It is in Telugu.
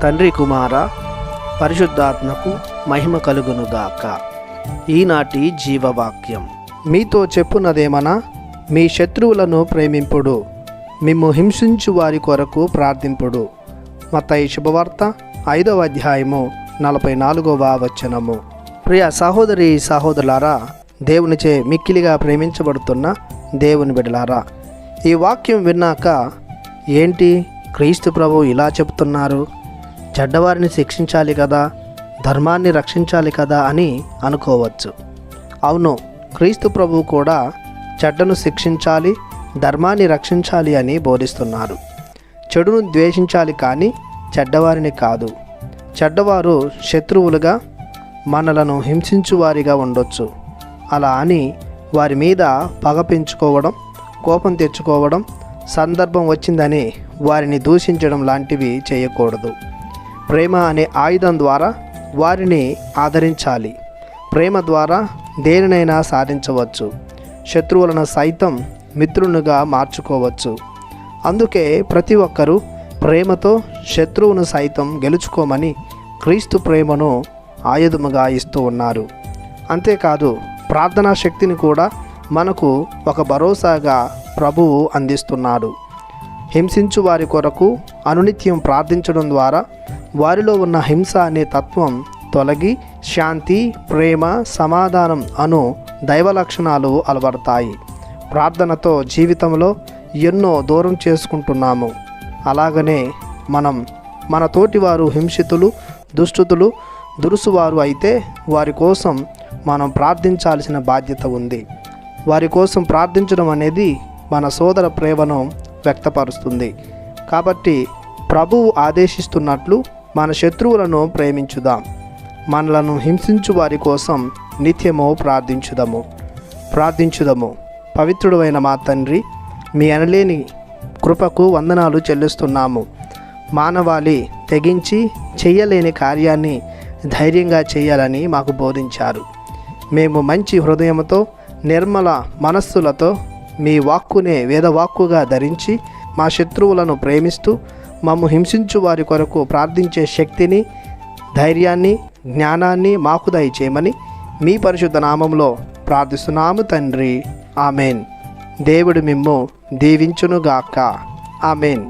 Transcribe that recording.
తండ్రి కుమార పరిశుద్ధాత్మకు మహిమ కలుగునుగాక. ఈనాటి జీవవాక్యం. మీతో చెప్పున్నదేమనా, మీ శత్రువులను ప్రేమింపుడు, మిమ్ము హింసించు వారి కొరకు ప్రార్థింపుడు. మత్తయి శుభవార్త 5వ అధ్యాయము 44వ వచనము. ప్రియ సహోదరి సహోదరులారా, దేవునిచే మిక్కిలిగా ప్రేమించబడుతున్న దేవుని బిడ్డలారా, ఈ వాక్యం విన్నాక ఏంటి క్రీస్తు ప్రభు ఇలా చెబుతున్నారు, చెడ్డవారిని శిక్షించాలి కదా, ధర్మాన్ని రక్షించాలి కదా అని అనుకోవచ్చు. అవును, క్రీస్తు ప్రభు కూడా చెడ్డను శిక్షించాలి, ధర్మాన్ని రక్షించాలి అని బోధిస్తున్నారు. చెడును ద్వేషించాలి కానీ చెడ్డవారిని కాదు. చెడ్డవారు శత్రువులుగా మనలను హింసించువారిగా ఉండొచ్చు. అలా అని వారి మీద పగ పెంచుకోవడం, కోపం తెచ్చుకోవడం, సందర్భం వచ్చిందని వారిని దూషించడం లాంటివి చేయకూడదు. ప్రేమ అనే ఆయుధం ద్వారా వారిని ఆదరించాలి. ప్రేమ ద్వారా దేనినైనా సాధించవచ్చు. శత్రువులను సైతం మిత్రులుగా మార్చుకోవచ్చు. అందుకే ప్రతి ఒక్కరూ ప్రేమతో శత్రువును సైతం గెలుచుకోమని క్రీస్తు ప్రేమను ఆయుధముగా ఇస్తూ ఉన్నారు. అంతేకాదు, ప్రార్థనా శక్తిని కూడా మనకు ఒక భరోసాగా ప్రభువు అందిస్తున్నాడు. హింసించు వారి కొరకు అనునిత్యం ప్రార్థించడం ద్వారా వారిలో ఉన్న హింస అనే తత్వం తొలగి శాంతి, ప్రేమ, సమాధానం అను దైవ లక్షణాలు అలవడతాయి. ప్రార్థనతో జీవితంలో ఎన్నో దూరం చేసుకుంటున్నాము. అలాగనే మన తోటివారు హింసితులు, దుష్టులు, దురుసువారు అయితే వారి కోసం మనం ప్రార్థించాల్సిన బాధ్యత ఉంది. వారి కోసం ప్రార్థించడం అనేది మన సోదర ప్రేమను వ్యక్తపరుస్తుంది. కాబట్టి ప్రభువు ఆదేశిస్తున్నట్లు మన శత్రువులను ప్రేమించుదాం. మనలను హింసించు వారి కోసం నిత్యము ప్రార్థించుదము. పవిత్రుడైన మా తండ్రి, మీ అనలేని కృపకు వందనాలు చెల్లిస్తున్నాము. మానవాళి తెగించి చెయ్యలేని కార్యాన్ని ధైర్యంగా చేయాలని మాకు బోధించారు. మేము మంచి హృదయంతో, నిర్మల మనస్సులతో మీ వాక్కునే వేదవాక్కుగా ధరించి మా శత్రువులను ప్రేమిస్తూ మమ్ము హింసించు వారి కొరకు ప్రార్థించే శక్తిని, ధైర్యాన్ని, జ్ఞానాన్ని మాకు దయచేయమని మీ పరిశుద్ధ నామంలో ప్రార్థిస్తున్నాము తండ్రి. ఆమెన్. దేవుడు మిమ్ము దీవించునుగాక. ఆమెన్.